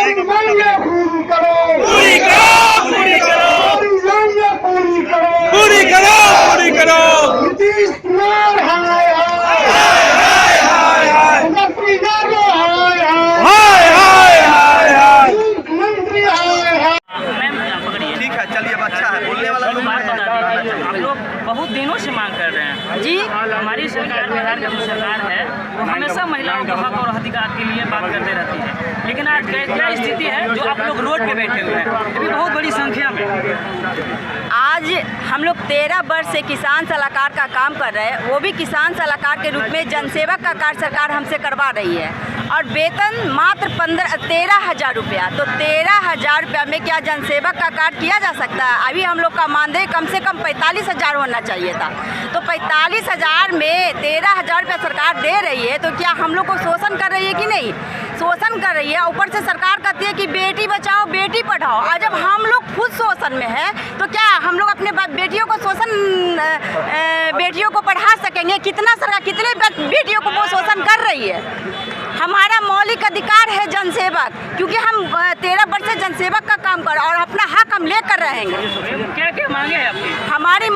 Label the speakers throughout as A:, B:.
A: हमारी मांगे पूरी करो,
B: पूरी करो, पूरी करो,
A: हमारी मांगे पूरी करो,
B: पूरी करो, पूरी करो।
A: नीतीश कुमार हाय हाय,
B: हाय हाय हाय,
A: मुख्यमंत्री यादव हाय हाय,
B: हाय हाय हाय हाय।
A: मुख्यमंत्री हाय हाय।
C: ठीक है, चलिए अब अच्छा है, बोलने वाला लोग है।
D: हम लोग बहुत दिनों से मांग कर रहे हैं जी। हमारी सरकार, बिहार की जो सरकार है, वो हमेशा महिलाओं के हक और अधिकार के लिए बात करते रहती है। लेकिन आज क्या स्थिति है, जो आप लोग रोड पे बैठे हुए हैं, ये भी बहुत बड़ी संख्या में।
E: आज हम लोग 13 वर्ष से किसान सलाहकार का काम कर रहे हैं, वो भी किसान सलाहकार के रूप में जनसेवक का कार्य सरकार हमसे करवा रही है, और वेतन मात्र 13,000 रुपया। तो 13,000 रुपया में क्या जनसेवक का कार्य किया जा सकता है? अभी हम लोग का मानदेय कम से कम 45,000 होना चाहिए था। तो 45,000 में 13,000 रुपया सरकार दे रही है, तो क्या हम लोग को शोषण कर रही है कि नहीं? शोषण कर रही है। ऊपर से सरकार कहती है कि बेटी बचाओ बेटी पढ़ाओ, और जब हम लोग खुद शोषण में है तो क्या हम लोग अपने बेटियों को बेटियों को पढ़ा सकेंगे? कितना सरकार कितने बेटियों को वो शोषण कर रही है? हमारा मौलिक अधिकार है जनसेवक, क्योंकि हम 13 वर्ष से जनसेवक का काम कर और अपना हक हम लेकर रहेंगे।
D: क्या क्या मांगे हैं आपकी?
E: हमारी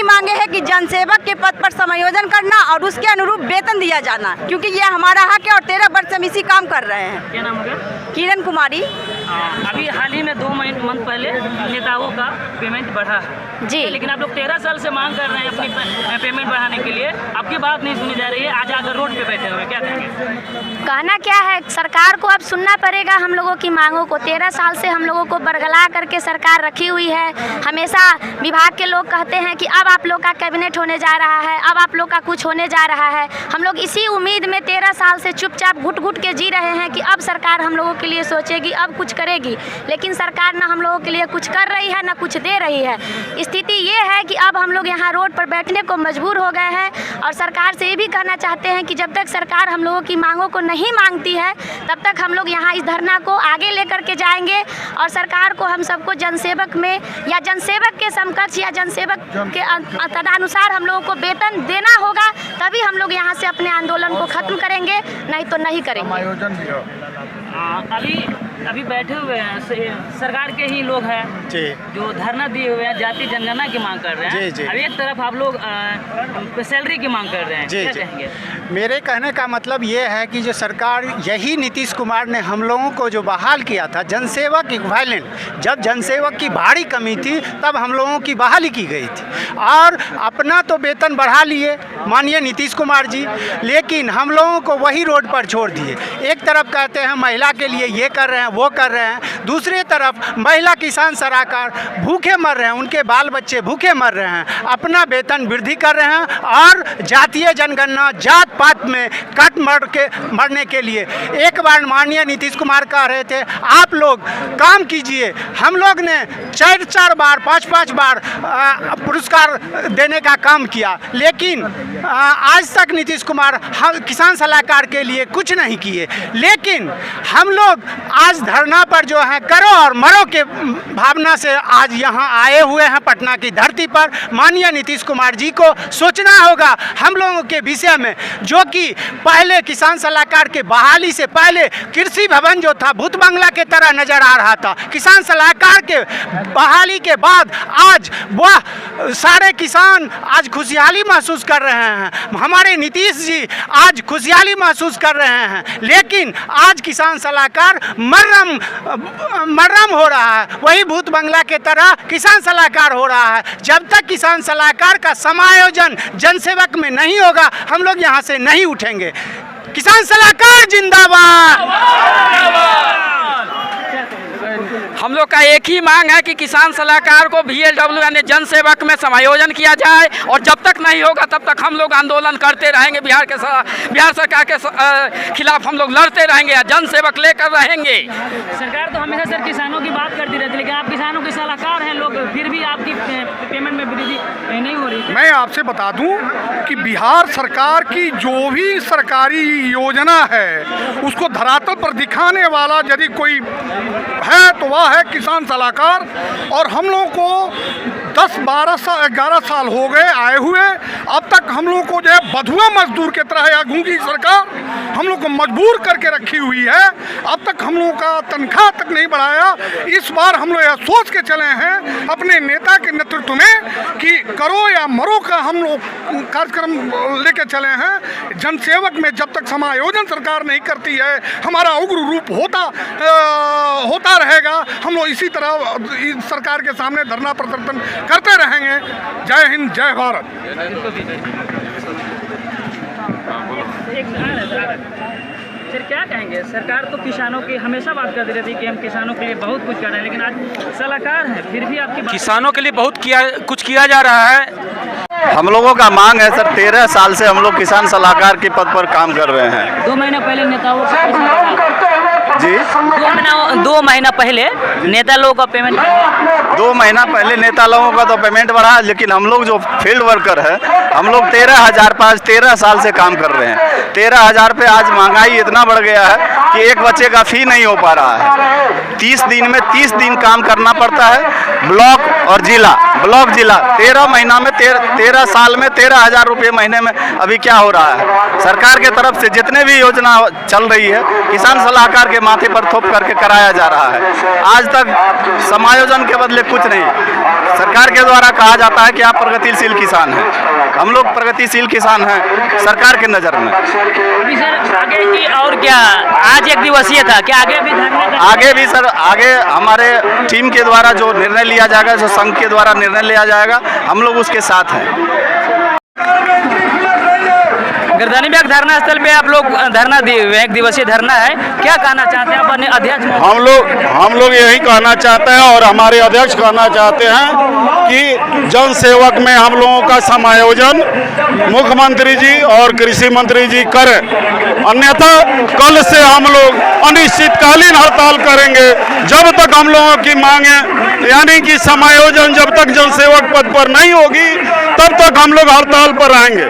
E: मांगे है कि जनसेवक के पद पर समायोजन करना और उसके अनुरूप वेतन दिया जाना, क्योंकि ये हमारा हक है और 13 वर्ष से हम इसी काम कर रहे हैं।
D: क्या नाम होगा?
E: किरण कुमारी।
D: अभी हाल ही में 2 मंथ पहले नेताओं का पेमेंट बढ़ा
E: जी,
D: लेकिन आप लोग 13 साल से मांग कर रहे हैं अपनी पेमेंट बढ़ाने के लिए, आपकी बात नहीं सुनी जा रही है। आज आकर रोड पे बैठे हुए, क्या कहेंगे?
F: कहना क्या है, सरकार को अब सुनना पड़ेगा हम लोगों की मांगों को। 13 साल से हम लोगों को बरगला करके सरकार रखी हुई है। हमेशा विभाग के लोग कहते हैं कि अब आप लोग का कैबिनेट होने जा रहा है, अब आप लोग का कुछ होने जा रहा है। हम लोग इसी उम्मीद में 13 साल से चुपचाप घुट घुट के जी रहे हैं कि अब सरकार हम लोगों के लिए सोचेगी, अब कुछ करेगी। लेकिन सरकार ना हम लोगों के लिए कुछ कर रही है, ना कुछ दे रही है। स्थिति ये है कि अब हम लोग यहाँ रोड पर बैठने को मजबूर हो गए हैं, और सरकार से ये भी कहना चाहते हैं कि जब तक सरकार हम लोगों की मांगों को नहीं मांगती है, तब तक हम लोग यहाँ इस धरना को आगे लेकर के जाएंगे। और सरकार को हम सबको जनसेवक में या जनसेवक के समकक्ष या जनसेवक के तदनुसार हम लोगों को वेतन देना होगा, तभी हम लोग यहाँ से अपने आंदोलन को खत्म करेंगे, नहीं तो नहीं करेंगे।
D: अभी बैठे हुए हैं सरकार के ही लोग हैं जो धरना दिए हुए हैं, जाति जनगणना की मांग कर रहे हैं। अब एक तरफ आप लोग सैलरी की मांग कर रहे हैं, क्या कहेंगे?
G: मेरे कहने का मतलब ये है कि जो सरकार, यही नीतीश कुमार ने हम लोगों को जो बहाल किया था जनसेवक इक्विवेलेंट, जब जनसेवक की भारी कमी थी तब हम लोगों की बहाली की गई थी, और अपना तो वेतन बढ़ा लिए माननीय नीतीश कुमार जी, लेकिन हम लोगों को वही रोड पर छोड़ दिए। एक तरफ कहते हैं महिला के लिए ये कर रहे हैं वो कर रहे हैं, दूसरी तरफ महिला किसान सलाहकार भूखे मर रहे हैं, उनके बाल बच्चे भूखे मर रहे हैं, अपना वेतन वृद्धि कर रहे हैं, और जातीय जनगणना जात पात में कट मरने के लिए एक बार माननीय नीतीश कुमार कह रहे थे आप लोग काम कीजिए। हम लोग ने 4 बार 5 बार पुरस्कार देने का काम किया, लेकिन आज तक नीतीश कुमार किसान सलाहकार के लिए कुछ नहीं किए। लेकिन हम लोग आज धरना पर जो है करो और मरो के भावना से आज यहाँ आए हुए हैं पटना की धरती पर। माननीय नीतीश कुमार जी को सोचना होगा हम लोगों के विषय में, जो कि पहले किसान सलाहकार के बहाली से पहले कृषि भवन जो था भूत बंगला के तरह नजर आ रहा था। किसान सलाहकार के बहाली के बाद आज वह सारे किसान आज खुशहाली महसूस कर रहे हैं, हमारे नीतीश जी आज खुशहाली महसूस कर रहे हैं। लेकिन आज किसान सलाहकार मर्रम हो रहा है, वही भूत बंगला के तरह किसान सलाहकार हो रहा है। जब तक किसान सलाहकार का समायोजन जनसेवक में नहीं होगा हम लोग यहाँ से नहीं उठेंगे। किसान सलाहकार जिंदाबाद।
H: हम लोग का एक ही मांग है कि किसान सलाहकार को VLW यानी जनसेवक में समायोजन किया जाए, और जब तक नहीं होगा तब तक हम लोग आंदोलन करते रहेंगे। बिहार सरकार के खिलाफ हम लोग लड़ते रहेंगे या जनसेवक लेकर रहेंगे।
D: सरकार तो हमेशा सर किसानों की बात करती रहती है, लेकिन आप किसानों के सलाहकार हैं लोग, फिर भी आपकी पेमेंट में वृद्धि नहीं हो रही।
I: मैं आपसे बता दूं कि बिहार सरकार की जो भी सरकारी योजना है उसको धरातल पर दिखाने वाला यदि कोई है तो वह है किसान सलाहकार। और हम लोगों को 10-12 साल 11 साल हो गए आए हुए। अब तक हम लोग को जो है बधुआ मजदूर की तरह या गूंगी सरकार हम लोग को मजबूर करके रखी हुई है। अब तक हम लोगों का तनख्वाह तक नहीं बढ़ाया। इस बार हम लोग यह सोच के चले हैं अपने नेता के नेतृत्व में कि करो या मरो का हम लोग कार्यक्रम लेके चले हैं। जनसेवक में जब तक समायोजन सरकार नहीं करती है हमारा उग्र रूप होता रहेगा। हम लोग इसी तरह सरकार के सामने धरना प्रदर्शन करते रहेंगे। जय हिंद, जय भारत।
D: फिर क्या कहेंगे? सरकार तो किसानों की हमेशा बात करती रहती है कि हम किसानों के लिए बहुत कुछ कर रहे हैं, लेकिन आज सलाहकार है फिर भी आपकी
B: किसानों के लिए बहुत कुछ किया जा रहा है।
C: हम लोगों का मांग है सर, 13 साल से हम लोग किसान सलाहकार के पद पर काम कर रहे हैं।
D: 2 महीना पहले नेताओं का
C: जी
D: 2 महीना पहले नेता लोगों का पेमेंट
C: 2 महीना पहले नेता लोगों का तो पेमेंट बढ़ा, लेकिन हम लोग जो फील्ड वर्कर है हम लोग 13 साल से काम कर रहे हैं। 13,000 पे आज महंगाई इतना बढ़ गया है कि एक बच्चे का फी नहीं हो पा रहा है। 30 दिन में 30 दिन काम करना पड़ता है। ब्लॉक और जिला 13 महीना में 13 साल में 13,000 रुपये महीने में अभी क्या हो रहा है। सरकार के तरफ से जितने भी योजना चल रही है किसान सलाहकार के माथे पर थोप करके कराया जा रहा है। आज तक समायोजन के बदले कुछ नहीं। सरकार के द्वारा कहा जाता है कि आप प्रगतिशील किसान हैं। हम लोग प्रगतिशील किसान हैं सरकार के नज़र में।
D: अभी सर आगे की और क्या, आज एक दिवसीय था, क्या आगे भी
C: आगे भी सर, आगे हमारे टीम के द्वारा जो निर्णय लिया जाएगा, जो संघ के द्वारा निर्णय लिया जाएगा, हम लोग उसके साथ हैं।
D: गिरधानी बाग धरना स्थल पे आप लोग धरना दिए हुए, एक दिवसीय धरना है, क्या कहना चाहते हैं अपने अध्यक्ष?
J: हम लोग यही कहना चाहते हैं और हमारे अध्यक्ष कहना चाहते हैं कि जन सेवक में हम लोगों का समायोजन मुख्यमंत्री जी और कृषि मंत्री जी करें, अन्यथा कल से हम लोग अनिश्चितकालीन हड़ताल करेंगे जब तक हम लोगों की मांगे, यानी कि समायोजन जब तक जन सेवक पद पर नहीं होगी तब तक हम लोग हड़ताल पर रहेंगे।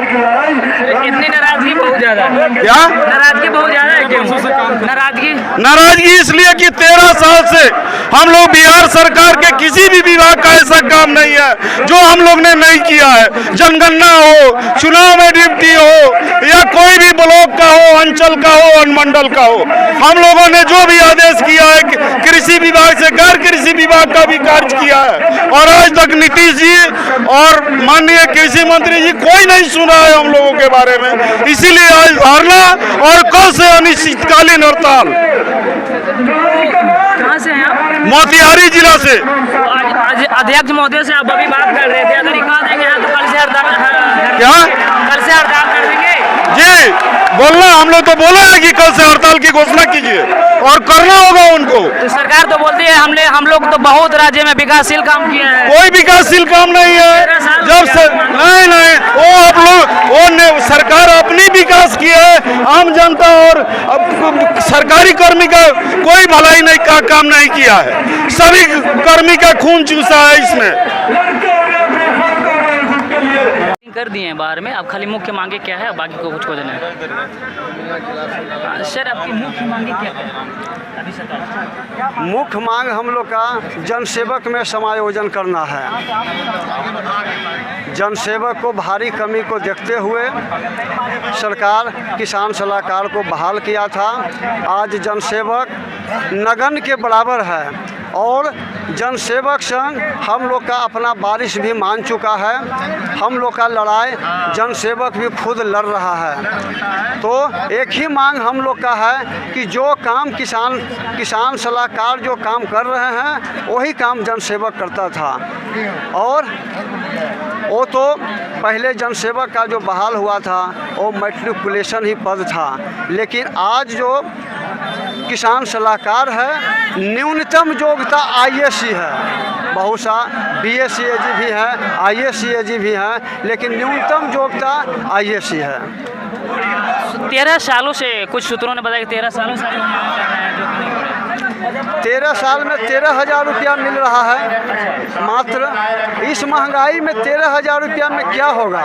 D: इतनी नाराजगी बहुत ज्यादा है
J: क्या?
D: नाराजगी बहुत ज्यादा है क्यों?
J: नाराजगी इसलिए कि 13 साल से हम लोग बिहार सरकार के किसी भी विभाग का ऐसा काम नहीं है जो हम लोग ने नहीं किया है। जनगणना हो, चुनाव में ड्यूटी हो या कोई भी ब्लॉक का हो, अंचल का हो, अनुमंडल का हो, हम लोगों ने जो भी आदेश किया है कृषि विभाग से गैर कृषि विभाग का भी कार्य किया है और आज तक नीतीश जी और माननीय कृषि मंत्री जी कोई नहीं सुना है हम लोगों के बारे में। इसीलिए आज धरना और कल से अनिश्चितकालीन हड़ताल।
D: कहाँ से हैं आप?
J: मोतिहारी जिला से।
D: आज अध्यक्ष महोदय से आप अभी बात कर रहे थे, अगर ये कहा देंगे तो कल से हड़ताल
J: क्या?
D: कल से हड़ताल कर देंगे
J: जी बोलना, हम लोग तो बोला है कि कल से हड़ताल की घोषणा कीजिए और करना होगा उनको।
D: तो सरकार तो बोलती है हम लोग तो बहुत राज्य में विकासशील काम किया है।
J: कोई विकासशील काम नहीं है। जब से नहीं वो आप लोग सरकार अपनी विकास की है, आम जनता और सरकारी कर्मी का कोई भलाई नहीं का काम नहीं किया है। सभी कर्मी का खून चूसा है इसमें।
D: कर दिए हैं बाहर में, अब खाली मुख्य मांगे क्या है, बाकी को कुछ देना है। सर आपकी मुख्य मांगे क्या है अभी सरकार?
G: मुख्य मांग हम लोग का जनसेवक में समायोजन करना है। जनसेवक को भारी कमी को देखते हुए सरकार किसान सलाहकार को बहाल किया था। आज जनसेवक नगण्य के बराबर है और जनसेवक संघ हम लोग का अपना बारिश भी मान चुका है। हम लोग का लड़ाई जनसेवक भी खुद लड़ रहा है। तो एक ही मांग हम लोग का है कि जो काम किसान सलाहकार जो काम कर रहे हैं वही काम जनसेवक करता था। और वो तो पहले जनसेवक का जो बहाल हुआ था वो मैट्रिकुलेशन ही पद था, लेकिन आज जो किसान सलाहकार है न्यूनतम योग्यता IAS है। बहुत सा BSc AG भी है, IAS AG भी है, लेकिन न्यूनतम योग्यता IAS है।
D: 13 सालों से कुछ सूत्रों ने बताया कि 13 सालों से
G: 13 साल में 13,000 रुपया मिल रहा है मात्र। इस महंगाई में 13,000 रुपया में क्या होगा?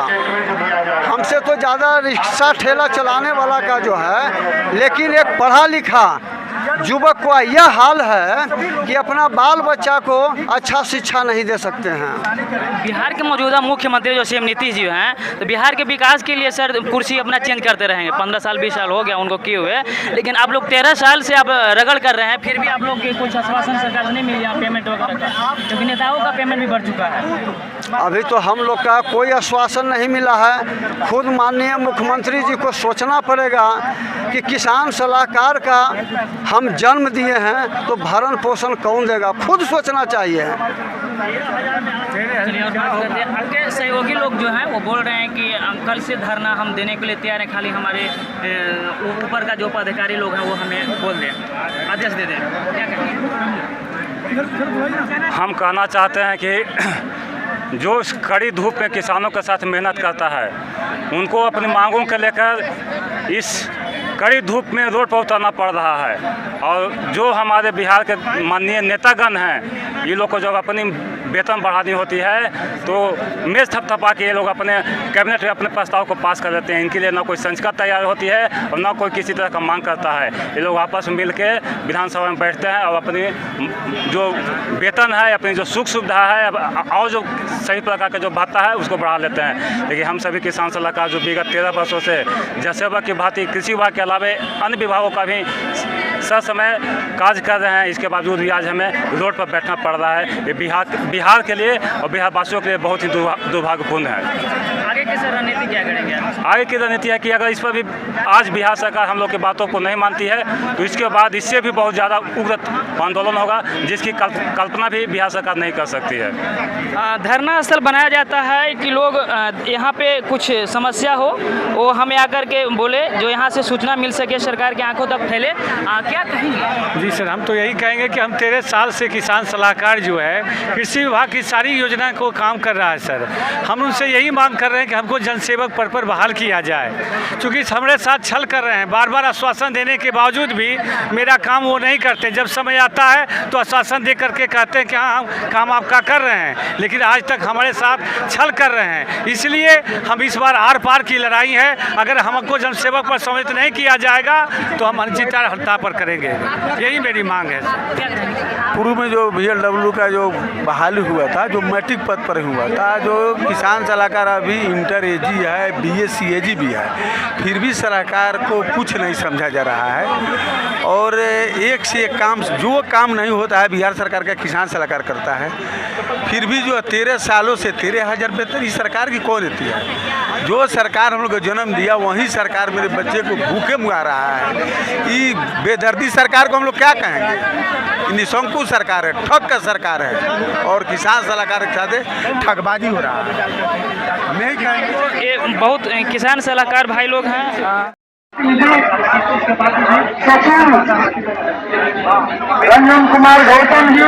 G: हमसे तो ज़्यादा रिक्शा ठेला चलाने वाला का जो है, लेकिन एक पढ़ा लिखा युवक को यह हाल है कि अपना बाल बच्चा को अच्छा शिक्षा नहीं दे सकते हैं।
D: बिहार के मौजूदा मुख्यमंत्री जो सीएम नीतीश जी हैं, तो बिहार के विकास के लिए सर कुर्सी अपना चेंज करते रहेंगे। 15 साल 20 साल हो गया उनको किए हुए, लेकिन आप लोग 13 साल से आप रगड़ कर रहे हैं, फिर भी आप लोग के कुछ आश्वासन सरकार से नहीं मिल रहा पेमेंट वगैरह का, क्योंकि नेताओं का पेमेंट भी बढ़ चुका है।
G: अभी तो हम लोग का कोई आश्वासन नहीं मिला है। खुद माननीय मुख्यमंत्री जी को सोचना पड़ेगा कि किसान सलाहकार का हम जन्म दिए हैं तो भरण पोषण कौन देगा, खुद सोचना चाहिए।
D: आपके सहयोगी लोग जो हैं वो बोल रहे हैं कि कल से धरना हम देने के लिए तैयार हैं, खाली हमारे ऊपर का जो पदाधिकारी लोग हैं वो हमें बोल दें, आदेश दे दें। क्या कहेंगे?
J: हम कहना चाहते हैं कि जो इस कड़ी धूप में किसानों के साथ मेहनत करता है, उनको अपनी मांगों को लेकर इस कड़ी धूप में रोड पर उतरना पड़ रहा है। और जो हमारे बिहार के माननीय नेतागण हैं, ये लोग को जब अपनी वेतन बढ़ानी होती है तो मेज थपथपा के ये लोग अपने कैबिनेट में अपने प्रस्ताव को पास कर देते हैं। इनके लिए ना कोई संस्कार तैयार होती है और ना कोई किसी तरह का मांग करता है। ये लोग आपस में मिल के विधानसभा में बैठते हैं और अपनी जो वेतन है, अपनी जो सुख सुविधा है और जो सही प्रकार का जो भत्ता है उसको बढ़ा लेते हैं। लेकिन हम सभी किसान सलाहकार जो विगत 13 वर्षों से जनसेवा की भांति कृषि विभाग के अलावा अन्य विभागों का भी समय कार्य कर रहे हैं, इसके बावजूद भी आज हमें रोड पर बैठना पड़ रहा है। ये बिहार के लिए और बिहार वासियों के लिए बहुत ही दुर्भाग्यपूर्ण है।
D: आगे की रणनीति क्या करेंगे?
J: आगे की रणनीति है कि अगर इस पर भी आज बिहार सरकार हम लोग की बातों को नहीं मानती है तो इसके बाद इससे भी बहुत ज़्यादा उग्र आंदोलन होगा, जिसकी कल्पना भी बिहार सरकार नहीं कर सकती है।
D: धरना स्थल बनाया जाता है कि लोग यहाँ पे कुछ समस्या हो वो हमें आकर के बोले, जो यहाँ से सूचना मिल सके, सरकार की आंखों तक फैले। क्या कहेंगे?
K: जी सर, हम तो यही कहेंगे कि हम 13 साल से किसान सलाहकार जो है कृषि विभाग की सारी योजना को काम कर रहा है सर। हम उनसे यही मांग कर रहे हैं कि हमको जनसेवक पद पर बहाल किया जाए, क्योंकि हमारे साथ छल कर रहे हैं। बार बार आश्वासन देने के बावजूद भी मेरा काम वो नहीं करते। जब समय आता है तो आश्वासन दे करके कहते हैं कि हाँ हम काम आपका कर रहे हैं, लेकिन आज तक हमारे साथ छल कर रहे हैं। इसलिए हम इस बार आर पार की लड़ाई है। अगर हमको जनसेवक पर सम्मिलित नहीं किया जाएगा तो हम अनिश्चितकाल हड़ताल पर करेंगे। यही मेरी मांग है।
L: पूर्व में जो VLW का जो बहाली हुआ था, जो मैट्रिक पद पर हुआ था, जो किसान सलाहकार अभी इंटर AG है, BSc AG भी है, फिर भी सलाहकार को कुछ नहीं समझा जा रहा है। और एक से एक काम, जो काम नहीं होता है बिहार सरकार का किसान सलाहकार करता है। फिर भी जो 13 सालों से 13,000 वेतन इस सरकार की कौन देती है? जो सरकार हम लोग को जन्म दिया वही सरकार मेरे बच्चे को भूखे मुआ रहा है। ये बेदर्दी सरकार को हम लोग क्या कहेंगे? निशंकु सरकार है, ठग का सरकार है और किसान सलाहकार के साथ ठगबाजी हो रहा है। नहीं कहेंगे।
D: ये बहुत किसान सलाहकार भाई लोग हैं।
A: रंजन कुमार गौतम जी